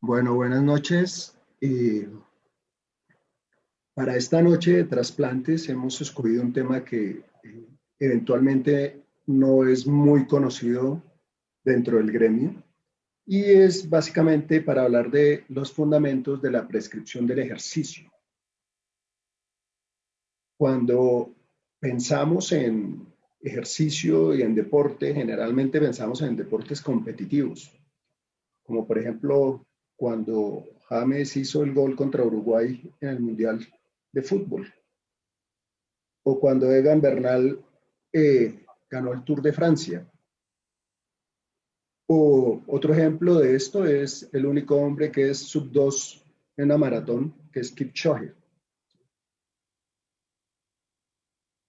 Bueno, buenas noches. Para esta noche de trasplantes hemos escogido un tema que eventualmente no es muy conocido dentro del gremio y es básicamente para hablar de los fundamentos de la prescripción del ejercicio. Cuando pensamos en ejercicio y en deporte, generalmente pensamos en deportes competitivos, como por ejemplo cuando James hizo el gol contra Uruguay en el Mundial de Fútbol, o cuando Egan Bernal ganó el Tour de Francia. O otro ejemplo de esto es el único hombre que es sub 2 en la maratón, que es Kipchoge.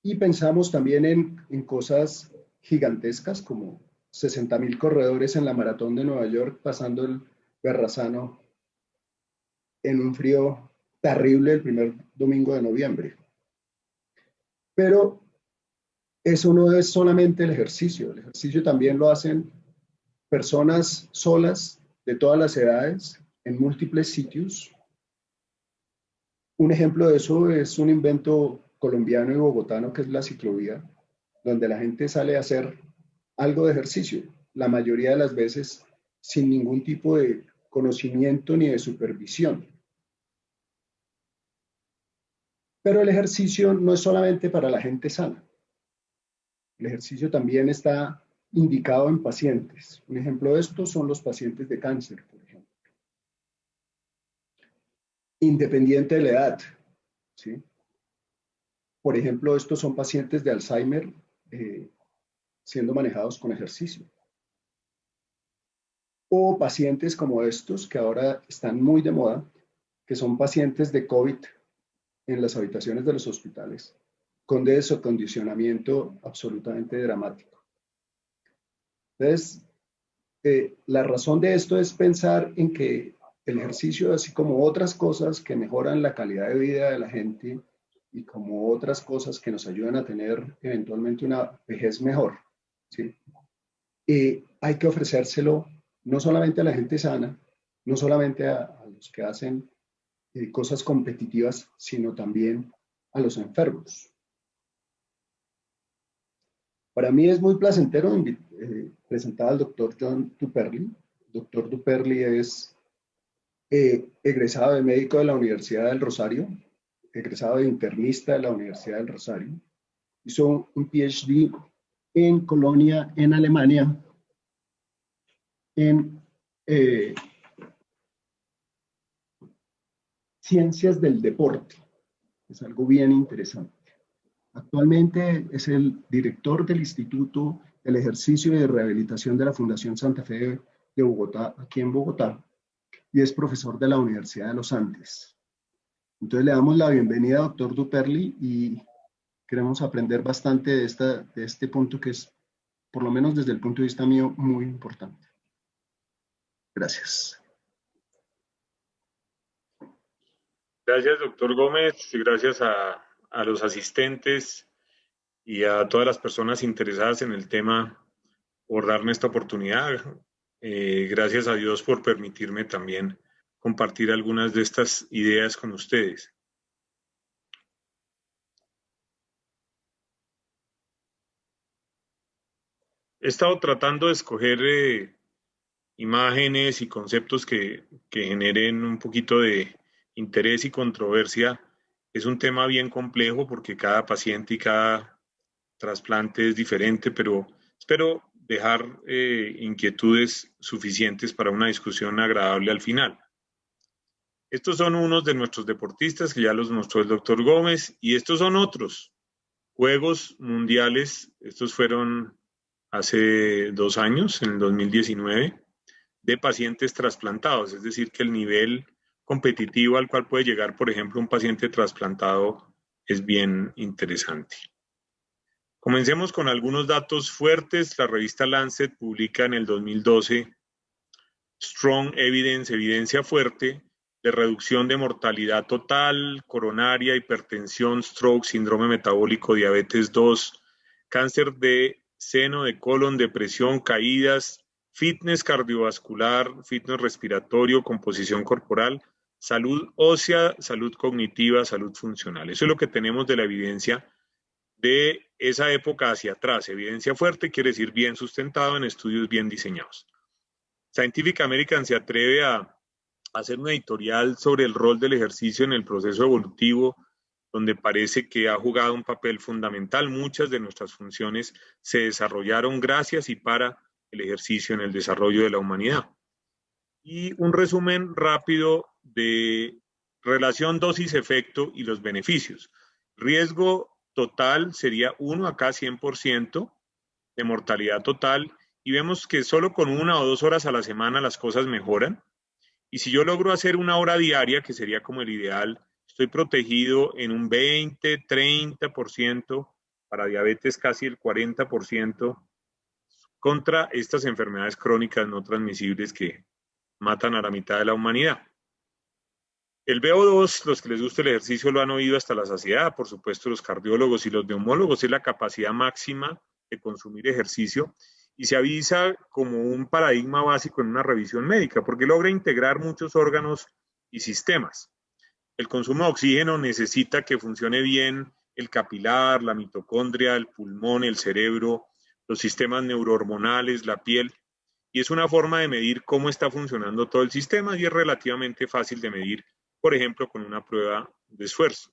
Y pensamos también en cosas gigantescas como 60.000 corredores en la maratón de Nueva York pasando el Berrazano en un frío terrible el primer domingo de noviembre. Pero eso no es solamente el ejercicio también lo hacen personas solas de todas las edades en múltiples sitios. Un ejemplo de eso es un invento colombiano y bogotano que es la ciclovía, donde la gente sale a hacer algo de ejercicio, la mayoría de las veces sin ningún tipo de conocimiento ni de supervisión. Pero el ejercicio no es solamente para la gente sana. El ejercicio también está indicado en pacientes. Un ejemplo de esto son los pacientes de cáncer, por ejemplo. Independiente de la edad, ¿sí? Por ejemplo, estos son pacientes de Alzheimer siendo manejados con ejercicio. O pacientes como estos, que ahora están muy de moda, que son pacientes de COVID en las habitaciones de los hospitales, con desacondicionamiento absolutamente dramático. Entonces, la razón de esto es pensar en que el ejercicio, así como otras cosas que mejoran la calidad de vida de la gente y como otras cosas que nos ayudan a tener eventualmente una vejez mejor, ¿sí? Hay que ofrecérselo no solamente a la gente sana, no solamente a los que hacen cosas competitivas, sino también a los enfermos. Para mí es muy placentero presentar al doctor John Duperly. Doctor Duperly es egresado de médico de la Universidad del Rosario, egresado de internista de la Universidad del Rosario. Hizo un PhD en Colonia, en Alemania, en ciencias del deporte. Es algo bien interesante. Actualmente es el director del Instituto del Ejercicio y de Rehabilitación de la Fundación Santa Fe de Bogotá, aquí en Bogotá, y es profesor de la Universidad de los Andes. Entonces le damos la bienvenida, doctor Duperly, y queremos aprender bastante de este punto que es, por lo menos desde el punto de vista mío, muy importante. Gracias. Gracias, doctor Gómez, y gracias a los asistentes y a todas las personas interesadas en el tema por darme esta oportunidad. Gracias a Dios por permitirme también compartir algunas de estas ideas con ustedes. He estado tratando de escoger imágenes y conceptos que generen un poquito de interés y controversia. Es un tema bien complejo porque cada paciente y cada trasplante es diferente, pero espero dejar inquietudes suficientes para una discusión agradable al final. Estos son unos de nuestros deportistas que ya los mostró el doctor Gómez y estos son otros Juegos Mundiales. Estos fueron hace 2 años, en el 2019, de pacientes trasplantados, es decir, que el nivel competitivo al cual puede llegar, por ejemplo, un paciente trasplantado es bien interesante. Comencemos con algunos datos fuertes. La revista Lancet publica en el 2012 Strong Evidence, evidencia fuerte, de reducción de mortalidad total, coronaria, hipertensión, stroke, síndrome metabólico, diabetes 2, cáncer de seno, de colon, depresión, caídas, fitness cardiovascular, fitness respiratorio, composición corporal, salud ósea, salud cognitiva, salud funcional. Eso es lo que tenemos de la evidencia de esa época hacia atrás. Evidencia fuerte quiere decir bien sustentado en estudios bien diseñados. Scientific American se atreve a hacer un editorial sobre el rol del ejercicio en el proceso evolutivo, donde parece que ha jugado un papel fundamental. Muchas de nuestras funciones se desarrollaron gracias y para el ejercicio en el desarrollo de la humanidad. Y un resumen rápido de relación dosis-efecto y los beneficios. Riesgo total sería 1 acá 100% de mortalidad total, y vemos que solo con 1 o 2 horas a la semana las cosas mejoran. Y si yo logro hacer 1 hora diaria, que sería como el ideal, estoy protegido en un 20, 30%, para diabetes casi el 40%, contra estas enfermedades crónicas no transmisibles que matan a la mitad de la humanidad. El VO2, los que les gusta el ejercicio lo han oído hasta la saciedad, por supuesto los cardiólogos y los neumólogos, es la capacidad máxima de consumir ejercicio y se avisa como un paradigma básico en una revisión médica porque logra integrar muchos órganos y sistemas. El consumo de oxígeno necesita que funcione bien el capilar, la mitocondria, el pulmón, el cerebro, los sistemas neurohormonales, la piel, y es una forma de medir cómo está funcionando todo el sistema y es relativamente fácil de medir, por ejemplo, con una prueba de esfuerzo.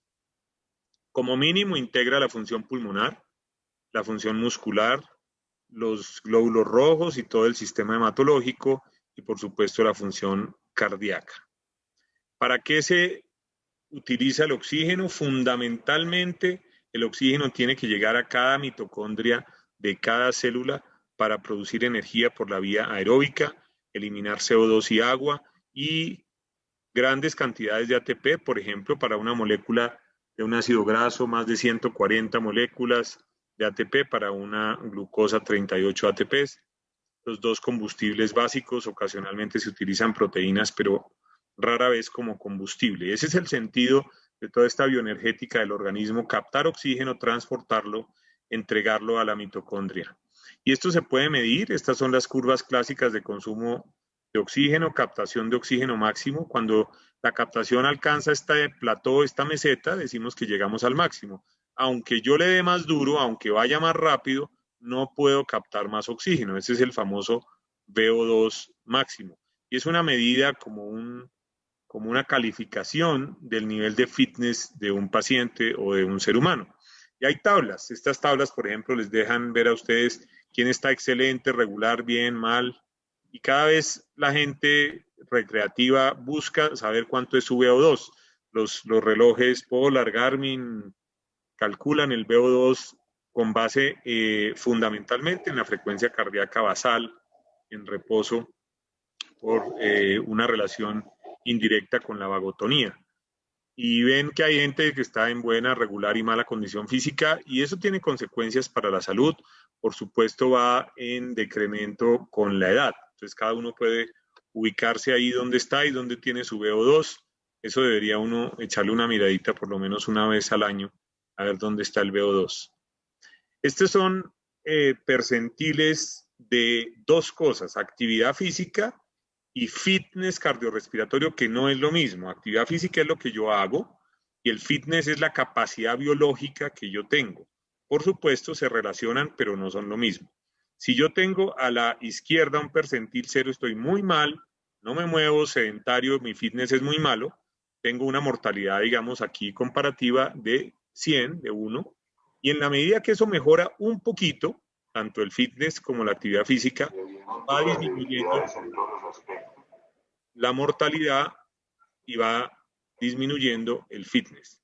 Como mínimo integra la función pulmonar, la función muscular, los glóbulos rojos y todo el sistema hematológico y por supuesto la función cardíaca. ¿Para qué se utiliza el oxígeno? Fundamentalmente el oxígeno tiene que llegar a cada mitocondria de cada célula para producir energía por la vía aeróbica, eliminar CO2 y agua y grandes cantidades de ATP, por ejemplo, para una molécula de un ácido graso, más de 140 moléculas de ATP, para una glucosa 38 ATPs. Los dos combustibles básicos, ocasionalmente se utilizan proteínas, pero rara vez como combustible. Ese es el sentido de toda esta bioenergética del organismo, captar oxígeno, transportarlo, entregarlo a la mitocondria. Y esto se puede medir, estas son las curvas clásicas de consumo de oxígeno, captación de oxígeno máximo. Cuando la captación alcanza este plató, esta meseta, decimos que llegamos al máximo. Aunque yo le dé más duro, aunque vaya más rápido, no puedo captar más oxígeno. Ese es el famoso VO2 máximo. Y es una medida como una calificación del nivel de fitness de un paciente o de un ser humano. Y hay tablas. Estas tablas, por ejemplo, les dejan ver a ustedes quién está excelente, regular, bien, mal. Y cada vez la gente recreativa busca saber cuánto es su VO2. Los relojes Polar, Garmin calculan el VO2 con base fundamentalmente en la frecuencia cardíaca basal en reposo por una relación indirecta con la vagotonía. Y ven que hay gente que está en buena, regular y mala condición física y eso tiene consecuencias para la salud. Por supuesto va en decremento con la edad. Entonces cada uno puede ubicarse ahí donde está y donde tiene su VO2. Eso debería uno echarle una miradita por lo menos una vez al año a ver dónde está el VO2. Estos son percentiles de dos cosas, actividad física y fitness cardiorrespiratorio, que no es lo mismo. Actividad física es lo que yo hago y el fitness es la capacidad biológica que yo tengo. Por supuesto, se relacionan, pero no son lo mismo. Si yo tengo a la izquierda un percentil 0, estoy muy mal, no me muevo, sedentario, mi fitness es muy malo, tengo una mortalidad, digamos, aquí comparativa de 100, de 1, y en la medida que eso mejora un poquito, tanto el fitness como la actividad física, va disminuyendo la mortalidad y va disminuyendo el fitness.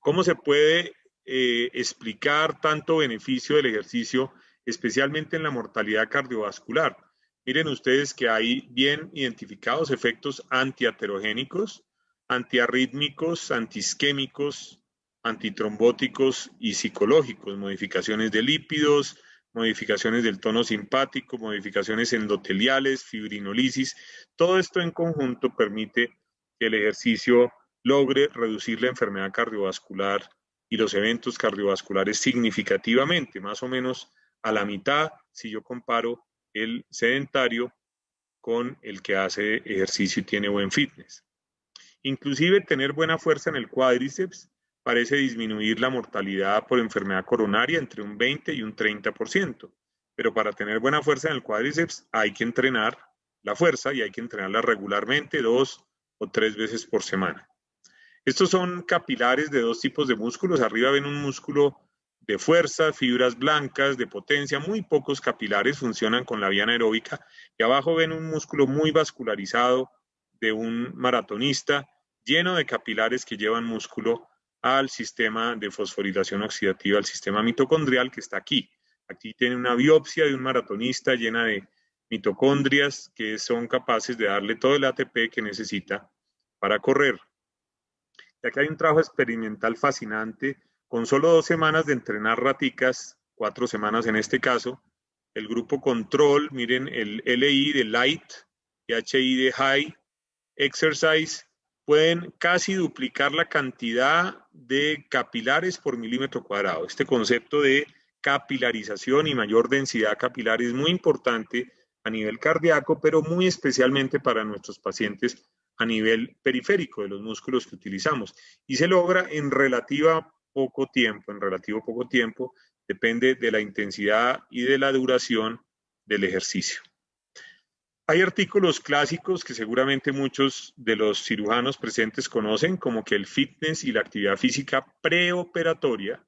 ¿Cómo se puede explicar tanto beneficio del ejercicio, especialmente en la mortalidad cardiovascular? Miren ustedes que hay bien identificados efectos antiaterogénicos, antiarrítmicos, antiisquémicos, antitrombóticos y psicológicos, modificaciones de lípidos, modificaciones del tono simpático, modificaciones endoteliales, fibrinolisis. Todo esto en conjunto permite que el ejercicio logre reducir la enfermedad cardiovascular y los eventos cardiovasculares significativamente, más o menos a la mitad si yo comparo el sedentario con el que hace ejercicio y tiene buen fitness. Inclusive tener buena fuerza en el cuádriceps parece disminuir la mortalidad por enfermedad coronaria entre un 20 y un 30%. Pero para tener buena fuerza en el cuádriceps hay que entrenar la fuerza y hay que entrenarla regularmente 2 o 3 veces por semana. Estos son capilares de dos tipos de músculos. Arriba ven un músculo de fuerza, fibras blancas, de potencia, muy pocos capilares funcionan con la vía anaeróbica. Y abajo ven un músculo muy vascularizado de un maratonista, lleno de capilares que llevan músculo al sistema de fosforilación oxidativa, al sistema mitocondrial que está aquí. Aquí tiene una biopsia de un maratonista llena de mitocondrias que son capaces de darle todo el ATP que necesita para correr. Y aquí hay un trabajo experimental fascinante. Con solo 2 semanas de entrenar raticas, 4 semanas en este caso, el grupo control, miren el LI de light y HI de high exercise, pueden casi duplicar la cantidad de capilares por milímetro cuadrado. Este concepto de capilarización y mayor densidad capilar es muy importante a nivel cardíaco, pero muy especialmente para nuestros pacientes a nivel periférico de los músculos que utilizamos. Y se logra en relativo poco tiempo, depende de la intensidad y de la duración del ejercicio. Hay artículos clásicos que seguramente muchos de los cirujanos presentes conocen, como que el fitness y la actividad física preoperatoria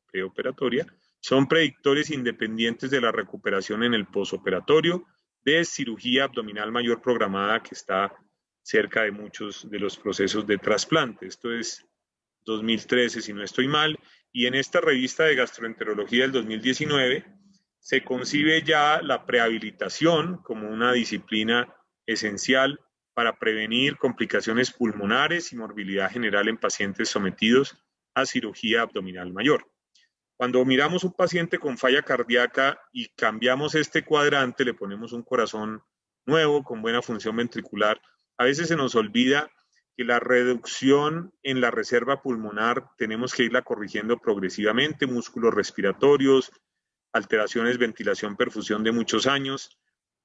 son predictores independientes de la recuperación en el posoperatorio de cirugía abdominal mayor programada que está cerca de muchos de los procesos de trasplante. Esto es 2013, si no estoy mal, y en esta revista de gastroenterología del 2019 se concibe ya la prehabilitación como una disciplina esencial para prevenir complicaciones pulmonares y morbilidad general en pacientes sometidos a cirugía abdominal mayor. Cuando miramos un paciente con falla cardíaca y cambiamos este cuadrante, le ponemos un corazón nuevo con buena función ventricular, a veces se nos olvida que la reducción en la reserva pulmonar tenemos que irla corrigiendo progresivamente, músculos respiratorios, alteraciones ventilación, perfusión de muchos años,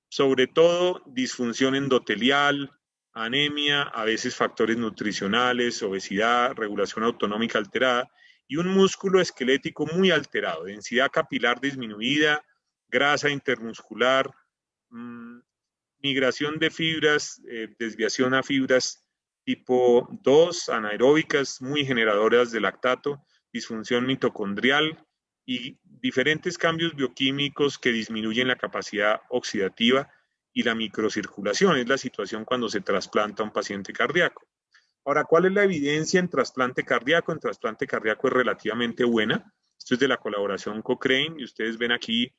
sobre todo disfunción endotelial, anemia, a veces factores nutricionales, obesidad, regulación autonómica alterada y un músculo esquelético muy alterado, densidad capilar disminuida, grasa intermuscular, migración de fibras, desviación a fibras tipo 2, anaeróbicas, muy generadoras de lactato, disfunción mitocondrial y diferentes cambios bioquímicos que disminuyen la capacidad oxidativa y la microcirculación. Es la situación cuando se trasplanta a un paciente cardíaco. Ahora, ¿cuál es la evidencia en trasplante cardíaco? En trasplante cardíaco es relativamente buena. Esto es de la colaboración Cochrane y ustedes ven aquí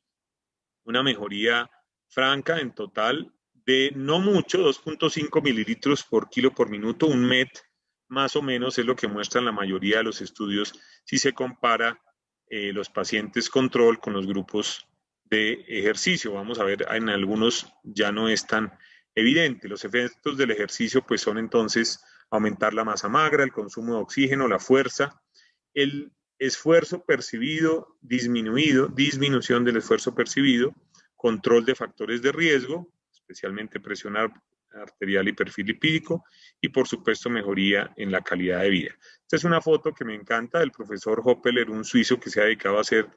una mejoría franca en total de no mucho, 2.5 mililitros por kilo por minuto, un MET más o menos es lo que muestran la mayoría de los estudios si se compara los pacientes control con los grupos de ejercicio. Vamos a ver, en algunos ya no es tan evidente. Los efectos del ejercicio pues son entonces aumentar la masa magra, el consumo de oxígeno, la fuerza, el esfuerzo percibido disminuido, disminución del esfuerzo percibido, control de factores de riesgo, especialmente presión arterial y perfil lipídico, y por supuesto mejoría en la calidad de vida. Esta es una foto que me encanta del profesor Hoppeler, un suizo que se ha dedicado a hacer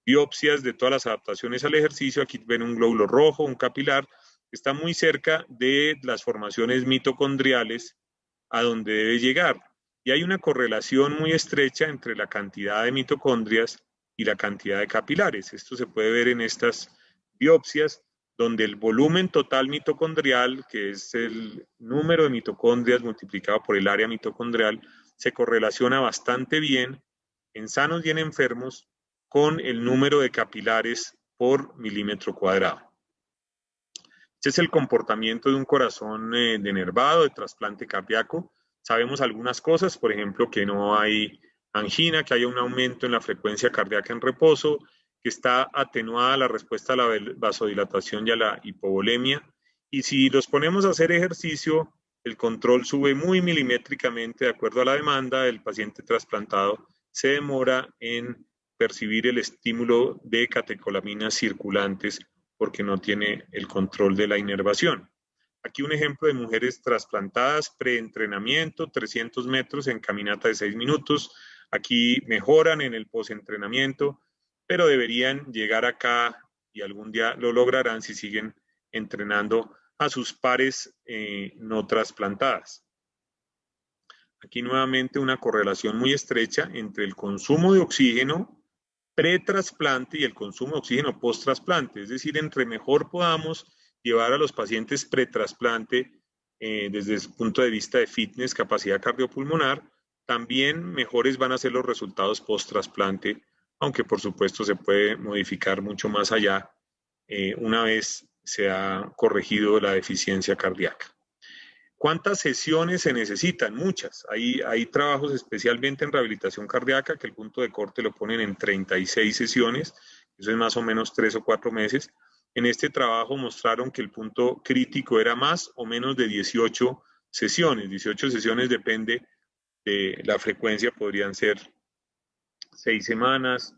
biopsias de todas las adaptaciones al ejercicio. Aquí ven un glóbulo rojo, un capilar, que está muy cerca de las formaciones mitocondriales a donde debe llegar. Y hay una correlación muy estrecha entre la cantidad de mitocondrias y la cantidad de capilares. Esto se puede ver en estas biopsias, donde el volumen total mitocondrial, que es el número de mitocondrias multiplicado por el área mitocondrial, se correlaciona bastante bien en sanos y en enfermos con el número de capilares por milímetro cuadrado. Este es el comportamiento de un corazón denervado, de trasplante cardíaco. Sabemos algunas cosas, por ejemplo, que no hay angina, que hay un aumento en la frecuencia cardíaca en reposo, que está atenuada la respuesta a la vasodilatación y a la hipovolemia. Y si los ponemos a hacer ejercicio, el control sube muy milimétricamente de acuerdo a la demanda. El paciente trasplantado se demora en percibir el estímulo de catecolaminas circulantes porque no tiene el control de la inervación. Aquí un ejemplo de mujeres trasplantadas, preentrenamiento, 300 metros en caminata de 6 minutos. Aquí mejoran en el postentrenamiento, pero deberían llegar acá y algún día lo lograrán si siguen entrenando a sus pares no trasplantadas. Aquí nuevamente una correlación muy estrecha entre el consumo de oxígeno pretrasplante y el consumo de oxígeno post-trasplante. Es decir, entre mejor podamos llevar a los pacientes pretrasplante desde el punto de vista de fitness, capacidad cardiopulmonar, también mejores van a ser los resultados post-trasplante, aunque por supuesto se puede modificar mucho más allá una vez se ha corregido la deficiencia cardíaca. ¿Cuántas sesiones se necesitan? Muchas. Hay trabajos especialmente en rehabilitación cardíaca que el punto de corte lo ponen en 36 sesiones, eso es más o menos 3 o 4 meses. En este trabajo mostraron que el punto crítico era más o menos de 18 sesiones. 18 sesiones depende de la frecuencia, podrían ser 6 semanas,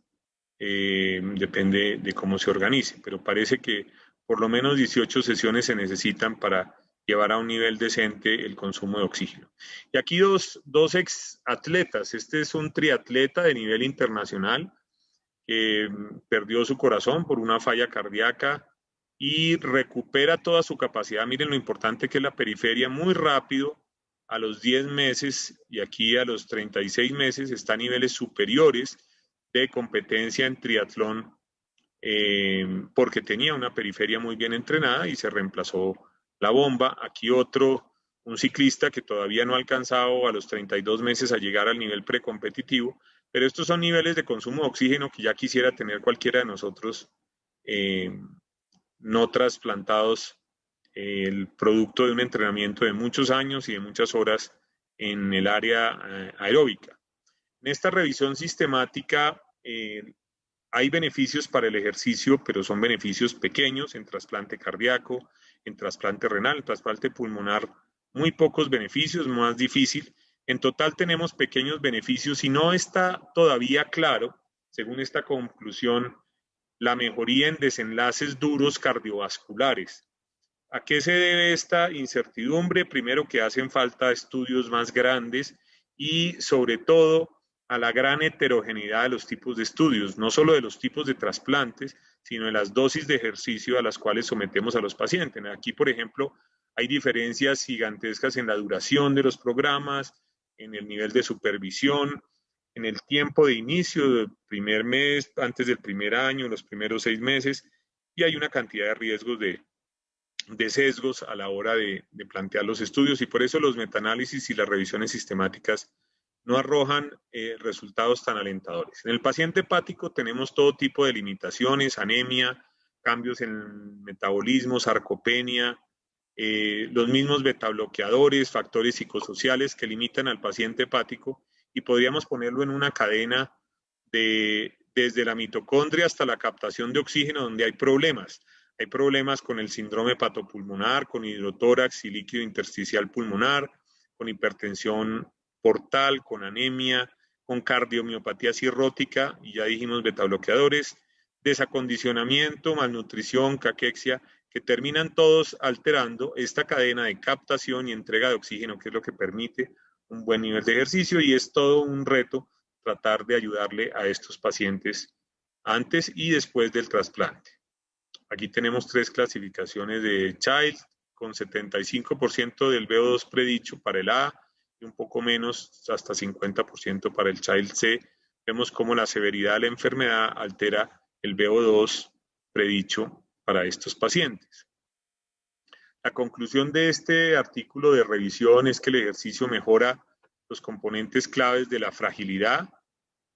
depende de cómo se organice, pero parece que por lo menos 18 sesiones se necesitan para llevar a un nivel decente el consumo de oxígeno. Y aquí dos ex atletas, este es un triatleta de nivel internacional que perdió su corazón por una falla cardíaca y recupera toda su capacidad. Miren lo importante que es la periferia, muy rápido, a los 10 meses y aquí a los 36 meses está a niveles superiores de competencia en triatlón porque tenía una periferia muy bien entrenada y se reemplazó la bomba. Aquí un ciclista que todavía no ha alcanzado a los 32 meses a llegar al nivel precompetitivo, pero estos son niveles de consumo de oxígeno que ya quisiera tener cualquiera de nosotros no trasplantados, el producto de un entrenamiento de muchos años y de muchas horas en el área aeróbica. En esta revisión sistemática hay beneficios para el ejercicio, pero son beneficios pequeños en trasplante cardíaco, en trasplante renal, en trasplante pulmonar, muy pocos beneficios, más difícil. En total tenemos pequeños beneficios y no está todavía claro, según esta conclusión, la mejoría en desenlaces duros cardiovasculares. ¿A qué se debe esta incertidumbre? Primero que hacen falta estudios más grandes y sobre todo a la gran heterogeneidad de los tipos de estudios, no solo de los tipos de trasplantes, sino de las dosis de ejercicio a las cuales sometemos a los pacientes. Aquí, por ejemplo, hay diferencias gigantescas en la duración de los programas, en el nivel de supervisión, en el tiempo de inicio del primer mes, antes del primer año, los primeros 6 meses, y hay una cantidad de riesgos de sesgos a la hora de plantear los estudios y por eso los metaanálisis y las revisiones sistemáticas no arrojan resultados tan alentadores. En el paciente hepático tenemos todo tipo de limitaciones, anemia, cambios en el metabolismo, sarcopenia, los mismos betabloqueadores, factores psicosociales que limitan al paciente hepático y podríamos ponerlo en una cadena desde la mitocondria hasta la captación de oxígeno donde hay problemas. Hay problemas con el síndrome hepatopulmonar, con hidrotórax y líquido intersticial pulmonar, con hipertensión portal, con anemia, con cardiomiopatía cirrótica, y ya dijimos betabloqueadores, desacondicionamiento, malnutrición, caquexia, que terminan todos alterando esta cadena de captación y entrega de oxígeno, que es lo que permite un buen nivel de ejercicio, y es todo un reto tratar de ayudarle a estos pacientes antes y después del trasplante. Aquí tenemos 3 clasificaciones de Child, con 75% del VO2 predicho para el A y un poco menos, hasta 50% para el Child C. Vemos cómo la severidad de la enfermedad altera el VO2 predicho para estos pacientes. La conclusión de este artículo de revisión es que el ejercicio mejora los componentes claves de la fragilidad,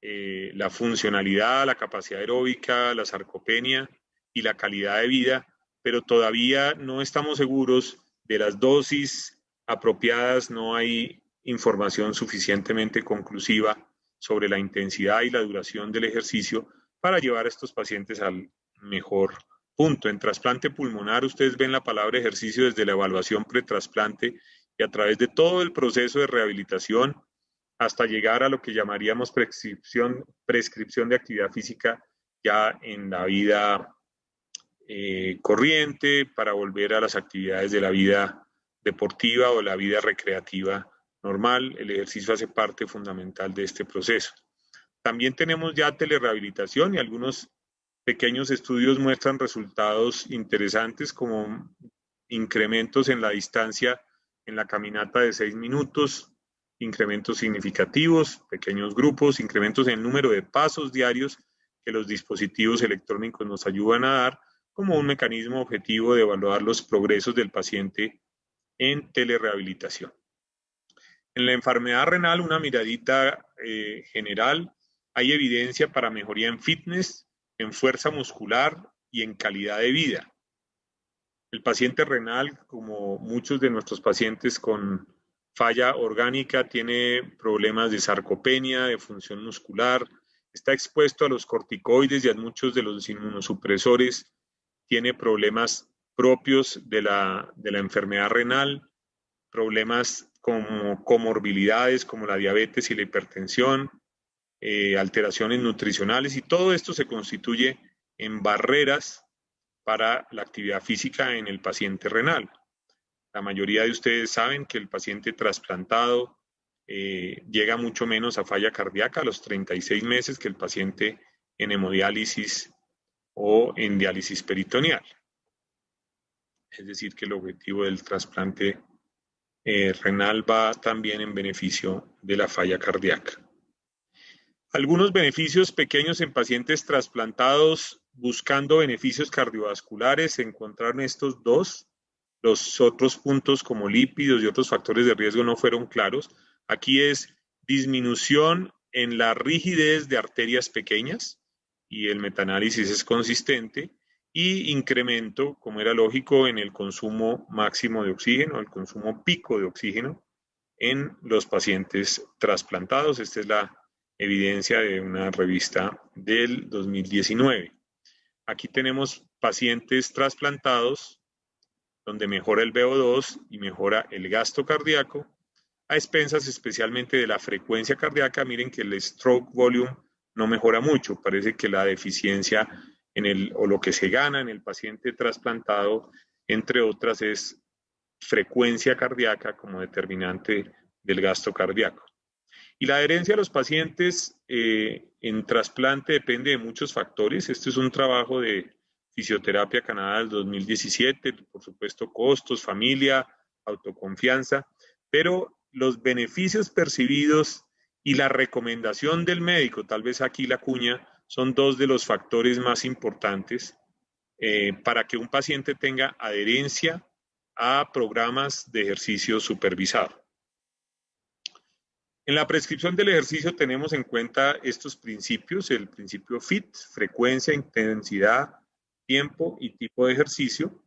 la funcionalidad, la capacidad aeróbica, la sarcopenia y la calidad de vida, pero todavía no estamos seguros de las dosis apropiadas, no hay información suficientemente conclusiva sobre la intensidad y la duración del ejercicio para llevar a estos pacientes al mejor punto. En trasplante pulmonar ustedes ven la palabra ejercicio desde la evaluación pretrasplante y a través de todo el proceso de rehabilitación hasta llegar a lo que llamaríamos prescripción de actividad física ya en la vida corriente, para volver a las actividades de la vida deportiva o la vida recreativa normal. El ejercicio hace parte fundamental de este proceso. También tenemos ya telerehabilitación y algunos pequeños estudios muestran resultados interesantes como incrementos en la distancia en la caminata de 6 minutos, incrementos significativos, pequeños grupos, incrementos en el número de pasos diarios que los dispositivos electrónicos nos ayudan a dar como un mecanismo objetivo de evaluar los progresos del paciente en telerehabilitación. En la enfermedad renal, una miradita general, hay evidencia para mejoría en fitness, en fuerza muscular y en calidad de vida. El paciente renal, como muchos de nuestros pacientes con falla orgánica, tiene problemas de sarcopenia, de función muscular, está expuesto a los corticoides y a muchos de los inmunosupresores, tiene problemas propios de la enfermedad renal, problemas como comorbilidades como la diabetes y la hipertensión, alteraciones nutricionales, y todo esto se constituye en barreras para la actividad física en el paciente renal. La mayoría de ustedes saben que el paciente trasplantado llega mucho menos a falla cardíaca a los 36 meses que el paciente en hemodiálisis o en diálisis peritoneal. Es decir, que el objetivo del trasplante renal va también en beneficio de la falla cardíaca. Algunos beneficios pequeños en pacientes trasplantados buscando beneficios cardiovasculares, se encontraron estos dos. Los otros puntos como lípidos y otros factores de riesgo no fueron claros. Aquí es disminución en la rigidez de arterias pequeñas y el metaanálisis es consistente, y incremento, como era lógico, en el consumo máximo de oxígeno, el consumo pico de oxígeno en los pacientes trasplantados. Esta es la evidencia de una revista del 2019. Aquí tenemos pacientes trasplantados donde mejora el VO2 y mejora el gasto cardíaco, a expensas especialmente de la frecuencia cardíaca. Miren que el stroke volume no mejora mucho, parece que la deficiencia o lo que se gana en el paciente trasplantado, entre otras, es frecuencia cardíaca como determinante del gasto cardíaco. Y la adherencia a los pacientes en trasplante depende de muchos factores. Este es un trabajo de Fisioterapia Canadá del 2017, por supuesto costos, familia, autoconfianza, pero los beneficios percibidos y la recomendación del médico, tal vez aquí la cuña, son dos de los factores más importantes para que un paciente tenga adherencia a programas de ejercicio supervisado. En la prescripción del ejercicio tenemos en cuenta estos principios: el principio FIT, frecuencia, intensidad, tiempo y tipo de ejercicio,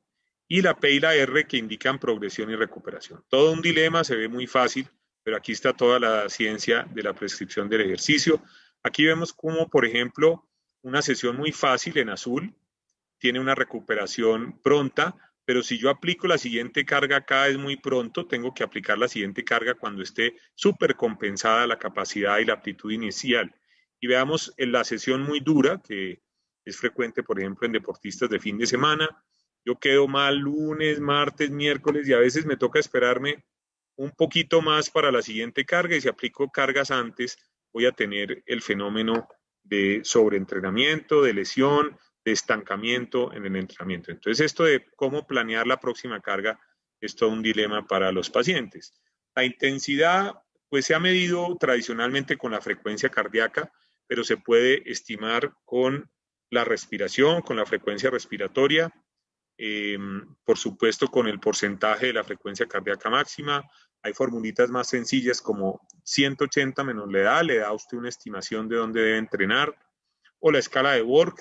y la P y la R, que indican progresión y recuperación. Todo un dilema, se ve muy fácil, pero aquí está toda la ciencia de la prescripción del ejercicio. Aquí vemos cómo, por ejemplo, una sesión muy fácil en azul tiene una recuperación pronta, pero si yo aplico la siguiente carga acá es muy pronto, tengo que aplicar la siguiente carga cuando esté súper compensada la capacidad y la aptitud inicial. Y veamos en la sesión muy dura, que es frecuente, por ejemplo, en deportistas de fin de semana. Yo quedo mal lunes, martes, miércoles, y a veces me toca esperarme un poquito más para la siguiente carga, y si aplico cargas antes, voy a tener el fenómeno de sobreentrenamiento, de lesión, de estancamiento en el entrenamiento. Entonces, esto de cómo planear la próxima carga es todo un dilema para los pacientes. La intensidad, pues, se ha medido tradicionalmente con la frecuencia cardíaca, pero se puede estimar con la respiración, con la frecuencia respiratoria, por supuesto con el porcentaje de la frecuencia cardíaca máxima. Hay formulitas más sencillas como 180 menos la edad, le da a usted una estimación de dónde debe entrenar, o la escala de Borg,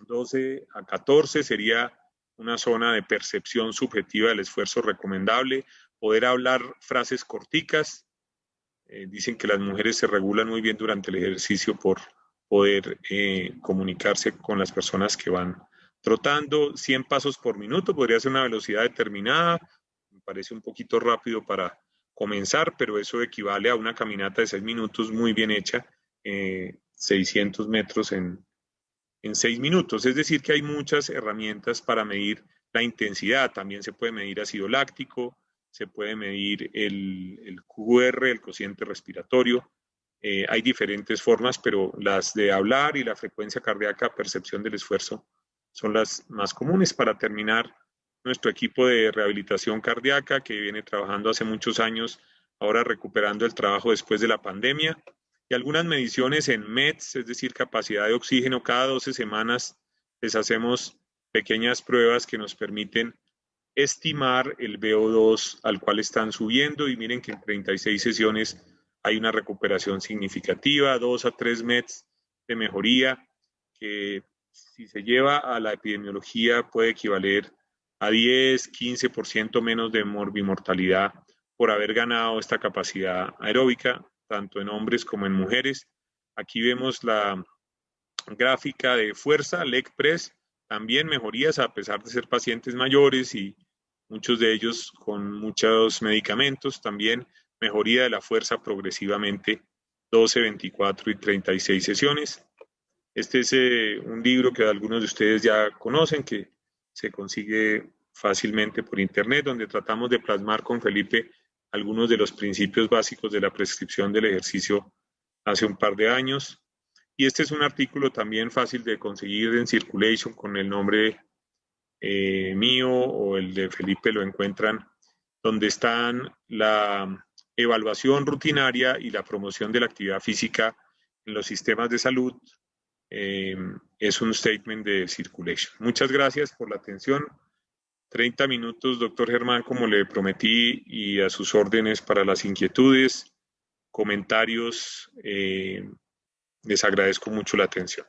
12 a 14 sería una zona de percepción subjetiva del esfuerzo recomendable. Poder hablar frases corticas. Dicen que las mujeres se regulan muy bien durante el ejercicio por poder comunicarse con las personas que van trotando. 100 pasos por minuto podría ser una velocidad determinada. Me parece un poquito rápido para comenzar, pero eso equivale a una caminata de 6 minutos muy bien hecha, 600 metros en 6 minutos. Es decir, que hay muchas herramientas para medir la intensidad. También se puede medir ácido láctico, se puede medir el QR, el cociente respiratorio. Hay diferentes formas, pero las de hablar y la frecuencia cardíaca, percepción del esfuerzo, son las más comunes. Para terminar, nuestro equipo de rehabilitación cardíaca, que viene trabajando hace muchos años, ahora recuperando el trabajo después de la pandemia, y algunas mediciones en METs, es decir, capacidad de oxígeno. Cada 12 semanas les hacemos pequeñas pruebas que nos permiten estimar el VO2 al cual están subiendo, y miren que en 36 sesiones hay una recuperación significativa, 2 a 3 METs de mejoría, que si se lleva a la epidemiología puede equivaler a 10-15% menos de morbimortalidad por haber ganado esta capacidad aeróbica, tanto en hombres como en mujeres. Aquí vemos la gráfica de fuerza, leg press, también mejorías a pesar de ser pacientes mayores y muchos de ellos con muchos medicamentos, también mejoría de la fuerza progresivamente, 12, 24 y 36 sesiones. Este es un libro que algunos de ustedes ya conocen, que se consigue fácilmente por internet, donde tratamos de plasmar con Felipe algunos de los principios básicos de la prescripción del ejercicio hace un par de años. Y este es un artículo también fácil de conseguir en Circulation con el nombre mío o el de Felipe, lo encuentran, donde están la evaluación rutinaria y la promoción de la actividad física en los sistemas de salud. Es un statement de Circulation. Muchas gracias por la atención. 30 minutos, doctor Germán, como le prometí, y a sus órdenes para las inquietudes, comentarios. Les agradezco mucho la atención.